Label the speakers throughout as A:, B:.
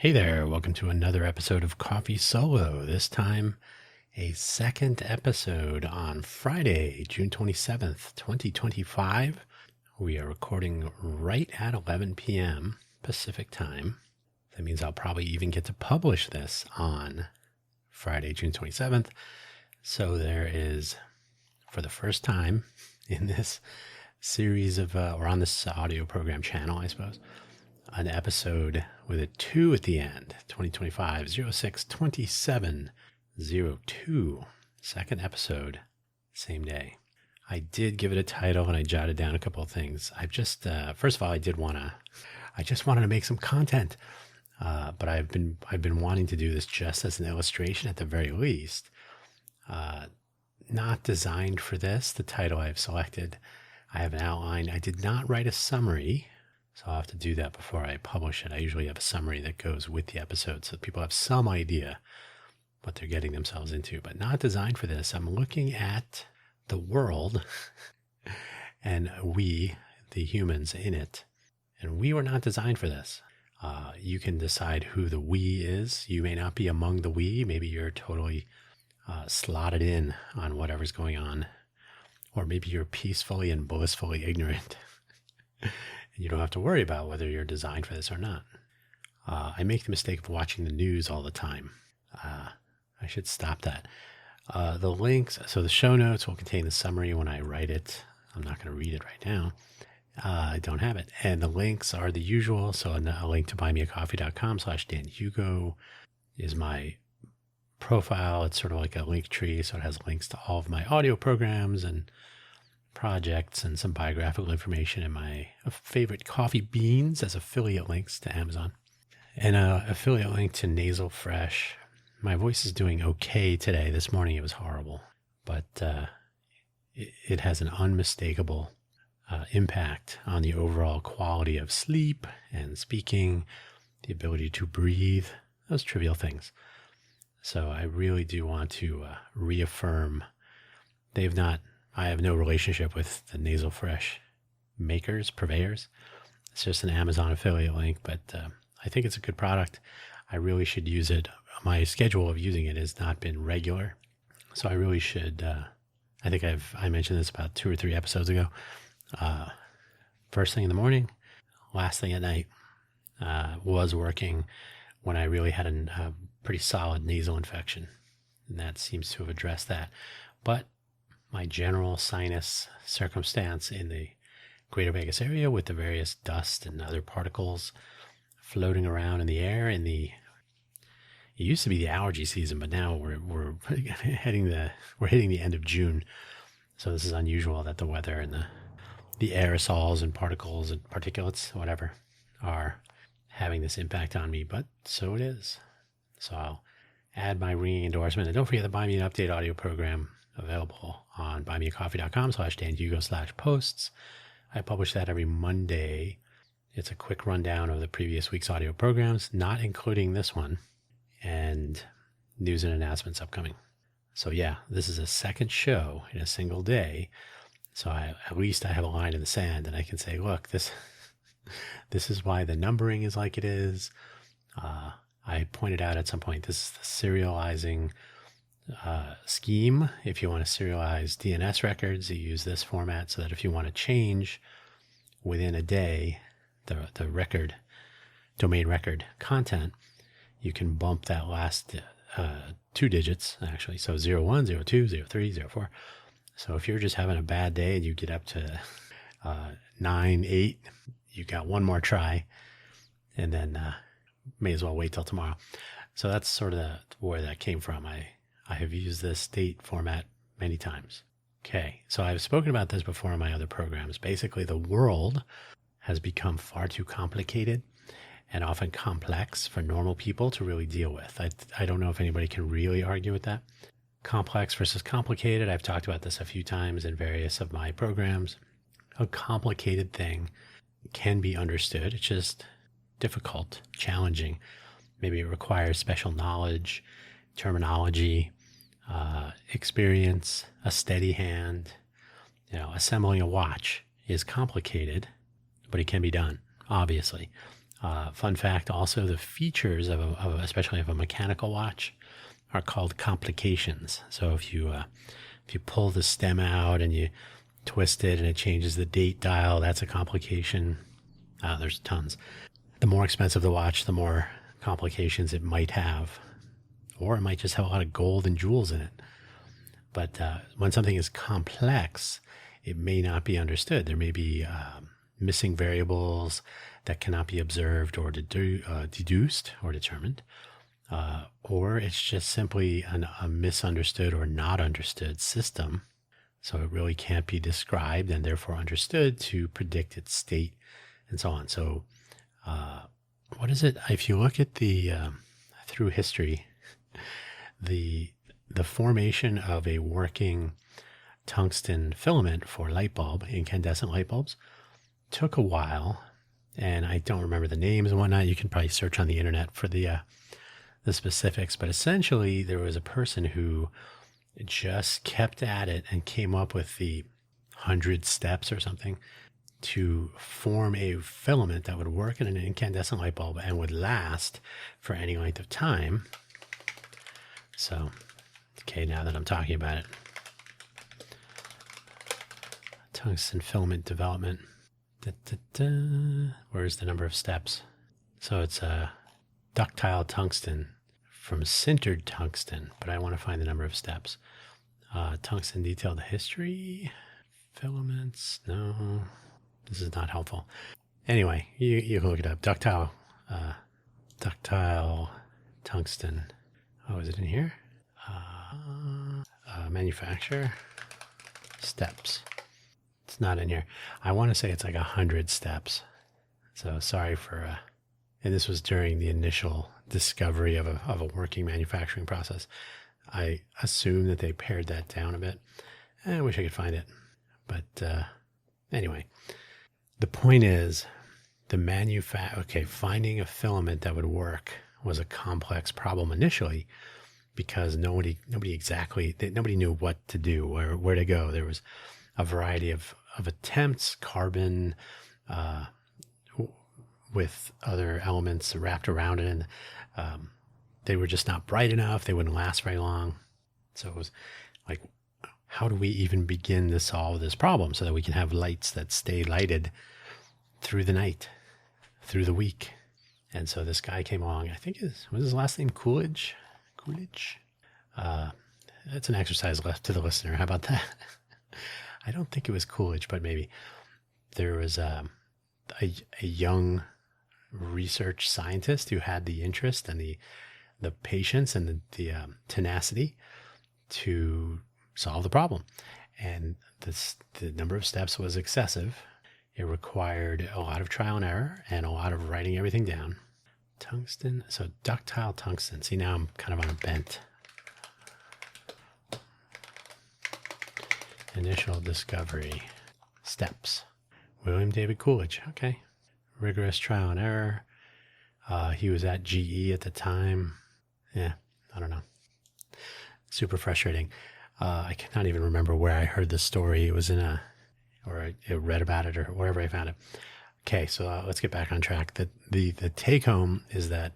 A: Hey there, welcome to another episode of Coffee Solo. This time, a second episode on Friday, June 27th, 2025. We are recording right at 11 p.m. Pacific time. That means I'll probably even get to publish this on Friday, June 27th. So there is, for the first time in this series of, or on this audio program channel, I suppose, an episode with a 2 at the end, 2025 06 27 02. Second episode, same day. I did give it a title and I jotted down a couple of things. I've just, first of all, I just wanted to make some content. But I've been wanting to do this just as an illustration at the very least. Not designed for this. The title I've selected, I have an outline. I did not write a summary, so I'll have to do that before I publish it. I usually have a summary that goes with the episode so people have some idea what they're getting themselves into, but not designed for this. I'm looking at the world and we, the humans in it, and we were not designed for this. You can decide who the we is. You may not be among the we. Maybe you're totally slotted in on whatever's going on, or maybe you're peacefully and blissfully ignorant. And you don't have to worry about whether you're designed for this or not. I make the mistake of watching the news all the time. I should stop that. The links, so the show notes will contain the summary when I write it. I'm not going to read it right now. I don't have it. And the links are the usual. So a link to buymeacoffee.com/Dan Hugo is my profile. It's sort of like a link tree. So it has links to all of my audio programs and projects and some biographical information and my favorite coffee beans as affiliate links to Amazon, and an affiliate link to Nasal Fresh. My voice is doing okay today. This morning it was horrible, but it has an unmistakable impact on the overall quality of sleep and speaking, the ability to breathe, those trivial things. So I really do want to reaffirm I have no relationship with the Nasal Fresh makers, purveyors. It's just an Amazon affiliate link, but I think it's a good product. I really should use it. My schedule of using it has not been regular, so I really should. I think I mentioned this about 2 or 3 episodes ago. First thing in the morning, last thing at night, was working when I really had a pretty solid nasal infection, and that seems to have addressed that. But my general sinus circumstance in the greater Vegas area with the various dust and other particles floating around in the air it used to be the allergy season, but now we're hitting the end of June. So this is unusual that the weather and the aerosols and particles and particulates, whatever, are having this impact on me, but so it is. So I'll add my ringing endorsement. And don't forget the Buy Me an Update audio program available on buymeacoffee.com/danhugo/posts. I publish that every Monday. It's a quick rundown of the previous week's audio programs, not including this one, and news and announcements upcoming. So yeah, this is a second show in a single day. So at least I have a line in the sand and I can say, look, this is why the numbering is like it is. I pointed out at some point, this is the serializing scheme. If you want to serialize DNS records, you use this format so that if you want to change within a day the record, domain record content, you can bump that last 2 digits actually. So 01, 02, 03, 04. So if you're just having a bad day and you get up to 9, 8, you got one more try, and then may as well wait till tomorrow. So that's sort of where that came from. I have used this date format many times. Okay, so I've spoken about this before in my other programs. Basically, the world has become far too complicated and often complex for normal people to really deal with. I don't know if anybody can really argue with that. Complex versus complicated. I've talked about this a few times in various of my programs. A complicated thing can be understood. It's just difficult, challenging. Maybe it requires special knowledge, terminology, experience, a steady hand. Assembling a watch is complicated, but it can be done, obviously. Fun fact also, the features especially of a mechanical watch are called complications. So if you pull the stem out and you twist it and it changes the date dial, that's a complication. There's tons. The more expensive the watch, the more complications it might have. Or it might just have a lot of gold and jewels in it. But when something is complex, it may not be understood. There may be missing variables that cannot be observed or deduced or determined. Or it's just simply a misunderstood or not understood system. So it really can't be described and therefore understood to predict its state and so on. So what is it? If you look at through history, the formation of a working tungsten filament for incandescent light bulbs, took a while, and I don't remember the names and whatnot. You can probably search on the internet for the specifics, but essentially there was a person who just kept at it and came up with the 100 steps or something to form a filament that would work in an incandescent light bulb and would last for any length of time. So, okay, now that I'm talking about it, tungsten filament development. Where's the number of steps? So it's a ductile tungsten from sintered tungsten, but I want to find the number of steps. Tungsten detailed history, filaments. No, this is not helpful. Anyway, you can look it up. Ductile tungsten. Oh, is it in here? Manufacture steps. It's not in here. I want to say it's like 100 steps. So sorry for, and this was during the initial discovery of a working manufacturing process. I assume that they pared that down a bit. I wish I could find it. But anyway, the point is finding a filament that would work was a complex problem initially, because nobody knew what to do or where to go. There was a variety of attempts, carbon with other elements wrapped around it, and they were just not bright enough. They wouldn't last very long. So it was like, how do we even begin to solve this problem so that we can have lights that stay lighted through the night, through the week? And so this guy came along. I think was his last name Coolidge? It's an exercise left to the listener. How about that? I don't think it was Coolidge, but maybe. There was a young research scientist who had the interest and the patience and the tenacity to solve the problem. And the number of steps was excessive. It required a lot of trial and error and a lot of writing everything down. Tungsten, so ductile tungsten. See, now I'm kind of on a bent. Initial discovery. Steps. William David Coolidge. Okay. Rigorous trial and error. He was at GE at the time. Yeah, I don't know. Super frustrating. I cannot even remember where I heard this story. It was or I read about it or wherever I found it. Okay, so let's get back on track. The take home is that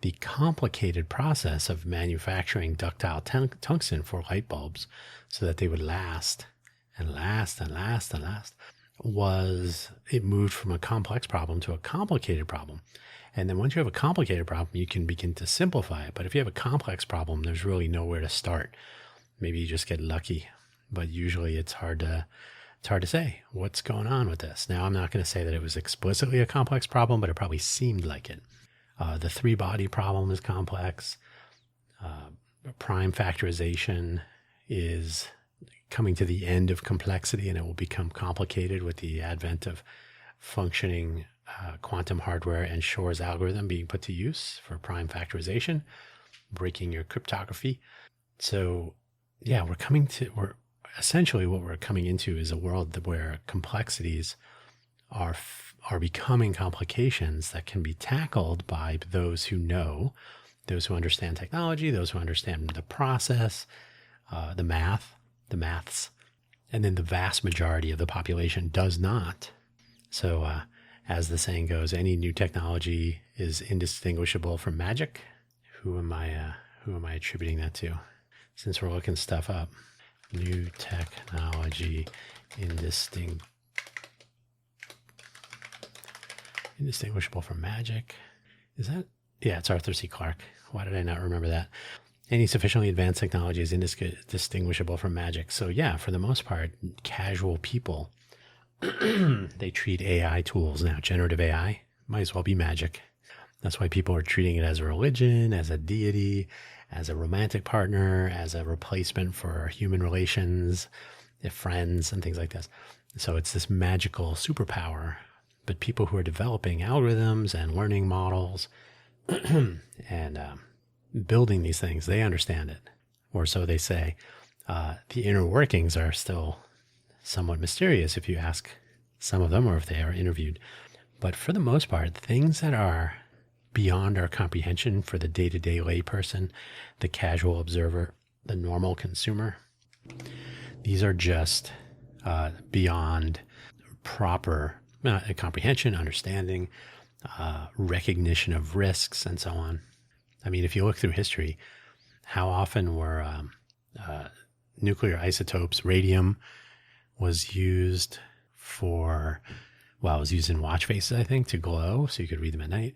A: the complicated process of manufacturing ductile tungsten for light bulbs so that they would last and last and last and last it moved from a complex problem to a complicated problem. And then once you have a complicated problem, you can begin to simplify it. But if you have a complex problem, there's really nowhere to start. Maybe you just get lucky, but usually it's hard to say what's going on with this. Now, I'm not going to say that it was explicitly a complex problem, but it probably seemed like it. The three-body problem is complex. Prime factorization is coming to the end of complexity, and it will become complicated with the advent of functioning quantum hardware and Shor's algorithm being put to use for prime factorization, breaking your cryptography. So, yeah, essentially what we're coming into is a world where complexities are becoming complications that can be tackled by those who know, those who understand technology, those who understand the process, the maths, and then the vast majority of the population does not. So, as the saying goes, any new technology is indistinguishable from magic. Who am I attributing that to? Since we're looking stuff up, new technology indistinguishable from magic. Is that? Yeah, it's Arthur C. Clarke. Why did I not remember that? Any sufficiently advanced technology is indistinguishable from magic. So yeah, for the most part, casual people, they treat AI tools now, generative AI, might as well be magic. That's why people are treating it as a religion, as a deity, as a romantic partner, as a replacement for human relations, friends, and things like this. So it's this magical superpower. But people who are developing algorithms and learning models and building these things, they understand it. Or so they say. The inner workings are still somewhat mysterious if you ask some of them or if they are interviewed. But for the most part, things that are beyond our comprehension for the day-to-day layperson, the casual observer, the normal consumer, these are just beyond proper comprehension, understanding, recognition of risks, and so on. I mean, if you look through history, how often were nuclear isotopes, radium was used for, well, it was used in watch faces, I think, to glow so you could read them at night.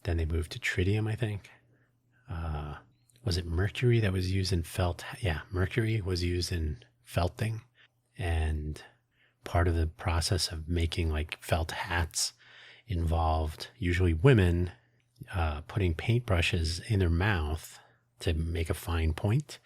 A: Then they moved to tritium, I think. Was it mercury that was used in felt? Yeah, mercury was used in felting. And part of the process of making like felt hats involved usually women putting paintbrushes in their mouth to make a fine point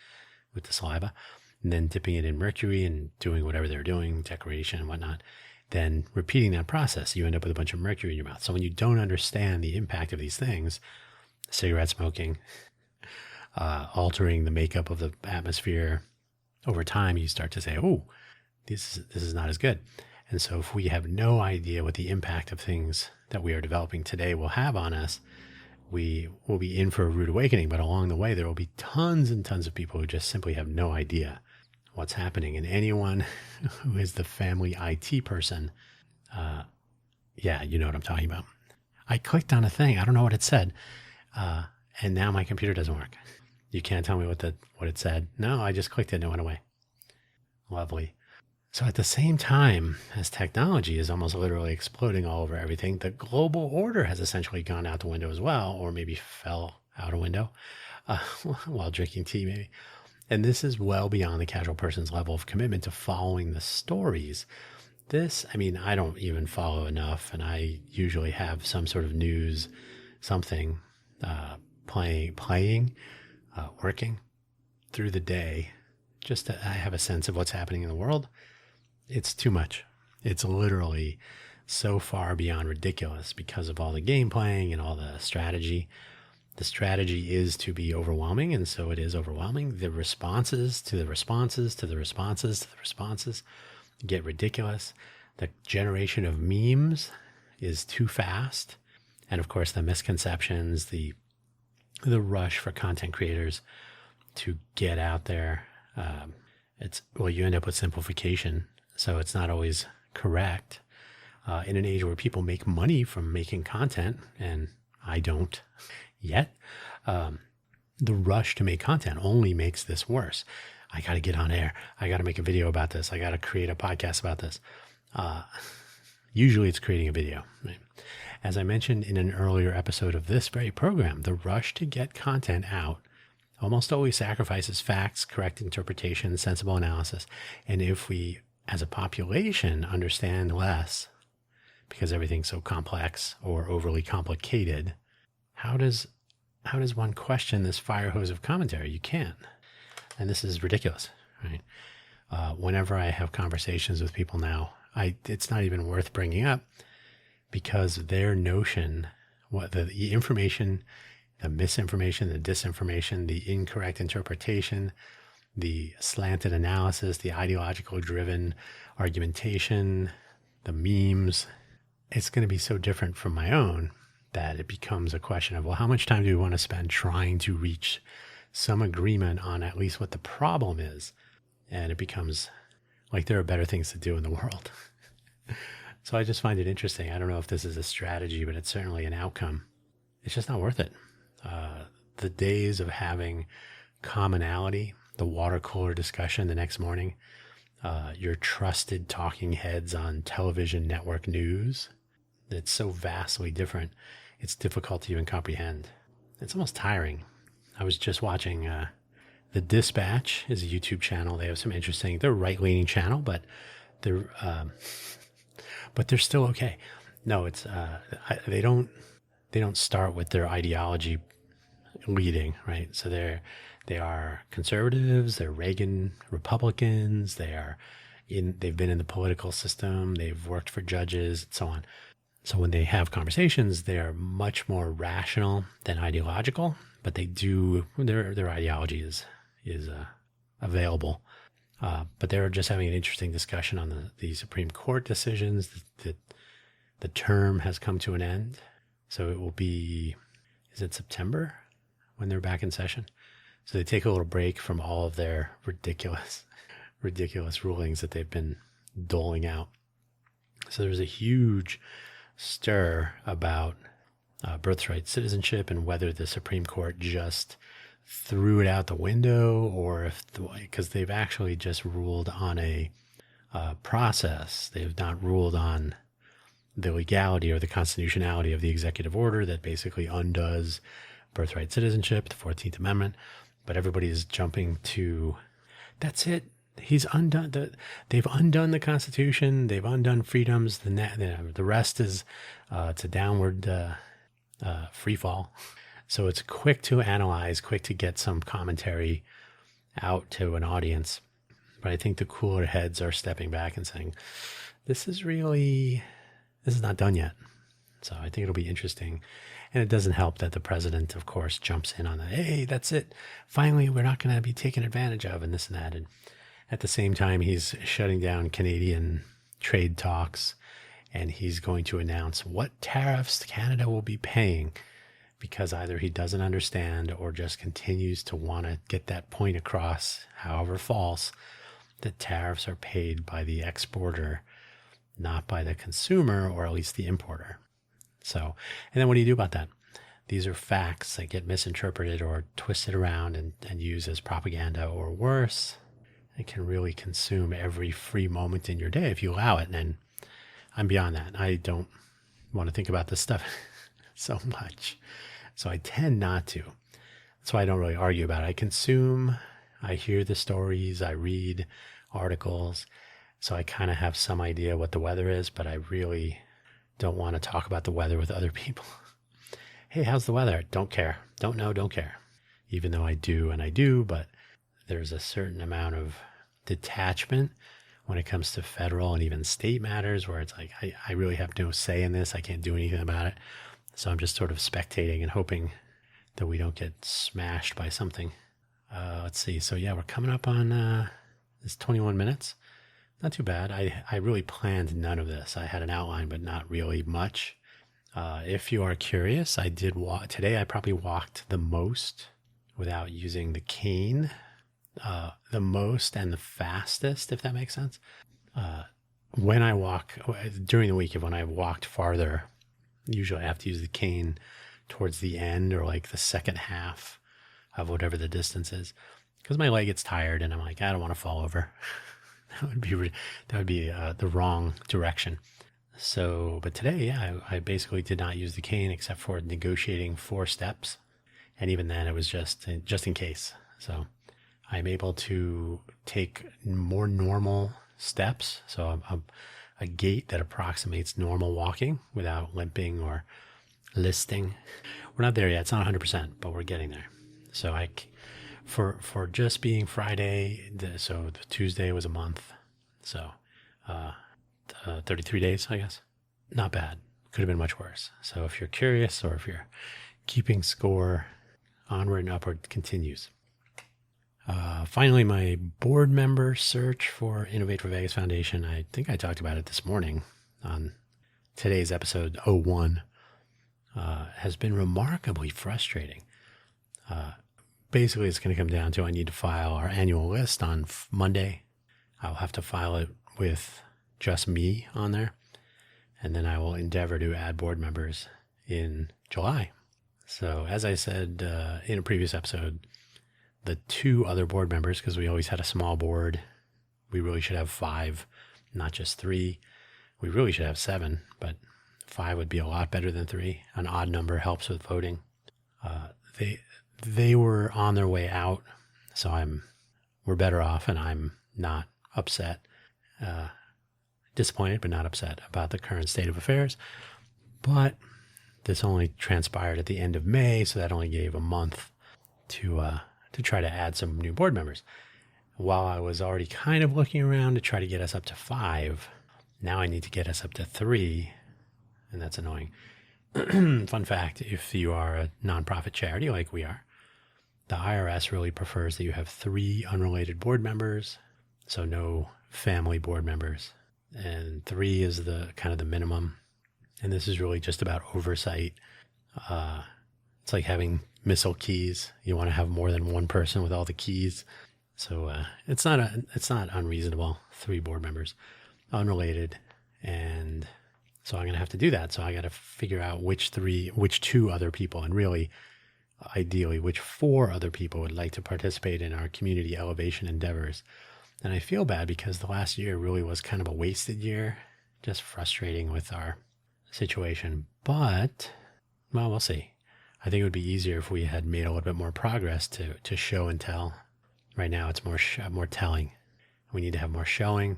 A: with the saliva, and then dipping it in mercury and doing whatever they're doing, decoration and whatnot, then repeating that process. You end up with a bunch of mercury in your mouth. So when you don't understand the impact of these things, cigarette smoking, altering the makeup of the atmosphere, over time you start to say, oh, this is not as good. And so if we have no idea what the impact of things that we are developing today will have on us, we will be in for a rude awakening. But along the way, there will be tons and tons of people who just simply have no idea what's happening. And anyone who is the family IT person, yeah, you know what I'm talking about. I clicked on a thing. I don't know what it said. And now my computer doesn't work. You can't tell me what it said. No, I just clicked it and it went away. Lovely. So at the same time as technology is almost literally exploding all over everything, the global order has essentially gone out the window as well, or maybe fell out a window while drinking tea maybe. And this is well beyond the casual person's level of commitment to following the stories. I don't even follow enough, and I usually have some sort of news, something playing, working through the day, just to I have a sense of what's happening in the world. It's too much. It's literally so far beyond ridiculous because of all the game playing and all the strategy. The strategy is to be overwhelming, and so it is overwhelming. The responses to the responses to the responses to the responses get ridiculous. The generation of memes is too fast. And of course, the misconceptions, the rush for content creators to get out there. You end up with simplification. So it's not always correct. In an age where people make money from making content, and I don't yet, the rush to make content only makes this worse. I got to get on air. I got to make a video about this. I got to create a podcast about this. Usually it's creating a video. Right? As I mentioned in an earlier episode of this very program, the rush to get content out almost always sacrifices facts, correct interpretation, sensible analysis. And if we, as a population, understand less because everything's so complex or overly complicated, how does one question this fire hose of commentary? You can't. And this is ridiculous, right? Whenever I have conversations with people now, it's not even worth bringing up because their notion, what the information, the misinformation, the disinformation, the incorrect interpretation, the slanted analysis, the ideological driven argumentation, the memes, it's going to be so different from my own that it becomes a question of, well, how much time do we want to spend trying to reach some agreement on at least what the problem is? And it becomes like there are better things to do in the world. So I just find it interesting. I don't know if this is a strategy, but it's certainly an outcome. It's just not worth it. The days of having commonality, the water cooler discussion the next morning, your trusted talking heads on television network news, it's so vastly different. It's difficult to even comprehend. It's almost tiring. I was just watching The Dispatch is a YouTube channel. They have some interesting, they're a right-leaning channel, but they're still okay. No, it's they don't start with their ideology leading, right? So they are conservatives, they're Reagan Republicans, they've been in the political system, they've worked for judges, and so on. So when they have conversations, they are much more rational than ideological, but their ideology is available. But they're just having an interesting discussion on the Supreme Court decisions. The term has come to an end. So it will be, is it September when they're back in session? So they take a little break from all of their ridiculous rulings that they've been doling out. So there's a huge stir about birthright citizenship and whether the Supreme Court just threw it out the window, or because they've actually just ruled on a process. They've not ruled on the legality or the constitutionality of the executive order that basically undoes birthright citizenship, the 14th Amendment. But everybody is jumping to, that's it. He's undone. They've undone the Constitution. They've undone freedoms. The rest is it's a downward free fall. So it's quick to analyze, quick to get some commentary out to an audience. But I think the cooler heads are stepping back and saying, this is not done yet. So I think it'll be interesting. And it doesn't help that the president, of course, jumps in on the, hey, that's it. Finally, we're not going to be taken advantage of, and this and that. And at the same time, he's shutting down Canadian trade talks, and he's going to announce what tariffs Canada will be paying, because either he doesn't understand or just continues to want to get that point across, however false, that tariffs are paid by the exporter, not by the consumer, or at least the importer. So, and then what do you do about that? These are facts that get misinterpreted or twisted around and used as propaganda, or worse. It can really consume every free moment in your day if you allow it. And I'm beyond that. I don't want to think about this stuff so much. So I tend not to. That's why I don't really argue about it. I consume, I hear the stories, I read articles. So I kind of have some idea what the weather is, but I really don't want to talk about the weather with other people. Hey, how's the weather? Don't care. Don't know, don't care. Even though I do, but there's a certain amount of detachment when it comes to federal and even state matters where it's like, I really have no say in this. I can't do anything about it. So I'm just sort of spectating and hoping that we don't get smashed by something. Let's see. So yeah, we're coming up on this 21 minutes. Not too bad. I really planned none of this. I had an outline, but not really much. If you are curious, I did walk today. I probably walked the most without using the cane, the most and the fastest, if that makes sense. When I walk during the week, when I walked farther, usually I have to use the cane towards the end or like the second half of whatever the distance is, because my leg gets tired and I'm like, I don't want to fall over. That would be the wrong direction. So, but today, yeah, I basically did not use the cane except for negotiating 4 steps. And even then it was just in case. So I'm able to take more normal steps. So a gait that approximates normal walking without limping or listing. We're not there yet. It's not 100%, but we're getting there. So for just being Friday, so the Tuesday was a month. So 33 days, I guess. Not bad. Could have been much worse. So if you're curious or if you're keeping score, onward and upward continues. Finally, my board member search for Innovate for Vegas Foundation. I think I talked about it this morning on today's episode 01. Has been remarkably frustrating. Basically, it's going to come down to I need to file our annual list on Monday. I'll have to file it with just me on there. and then I will endeavor to add board members in July. So as I said in a previous episode, the 2 other board members, because we always had a small board, we really should have 5, not just 3. We really should have 7, but 5 would be a lot better than 3. An odd number helps with voting. They were on their way out, so we're better off, and I'm not upset, disappointed, but not upset about the current state of affairs. But this only transpired at the end of May, so that only gave a month to try to add some new board members. While I was already kind of looking around to try to get us up to 5, now I need to get us up to 3, and that's annoying. Fun fact, if you are a nonprofit charity like we are, the IRS really prefers that you have 3 unrelated board members, so no family board members. And 3 is the kind of the minimum. And this is really just about oversight. It's like having missile keys. You want to have more than one person with all the keys. So it's not unreasonable. 3 board members, unrelated, and so I'm going to have to do that. So I got to figure out which 2 other people, and really, ideally, which 4 other people would like to participate in our community elevation endeavors. And I feel bad because the last year really was kind of a wasted year, just frustrating with our situation. But, well, we'll see. I think it would be easier if we had made a little bit more progress to show and tell. Right now, it's more telling. We need to have more showing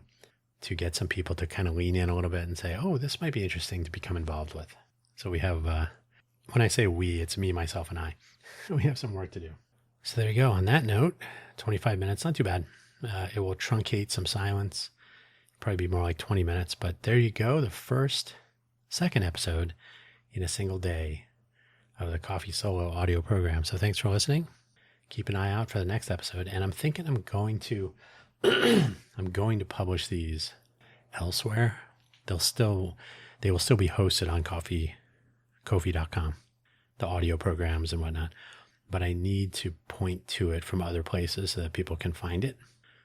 A: to get some people to kind of lean in a little bit and say, oh, this might be interesting to become involved with. So we have, when I say we, it's me, myself, and I. We have some work to do. So there you go. On that note, 25 minutes, not too bad. It will truncate some silence, probably be more like 20 minutes. But there you go. The second episode in a single day of the Coffee Solo audio program. So thanks for listening. Keep an eye out for the next episode. And I'm thinking I'm going to publish these elsewhere. They will still be hosted on Ko-fi.com, the audio programs and whatnot. But I need to point to it from other places so that people can find it.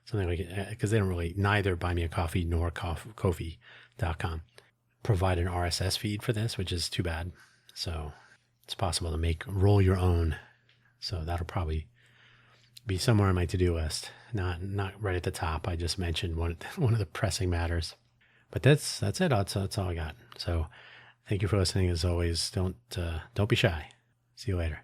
A: Something like, because they don't really, neither Buy Me a Coffee nor Ko-fi.com provide an RSS feed for this, which is too bad. So it's possible to roll your own. So that'll probably be somewhere on my to-do list. Not right at the top. I just mentioned one of the pressing matters. But that's it. That's all I got. So thank you for listening. As always, don't be shy. See you later.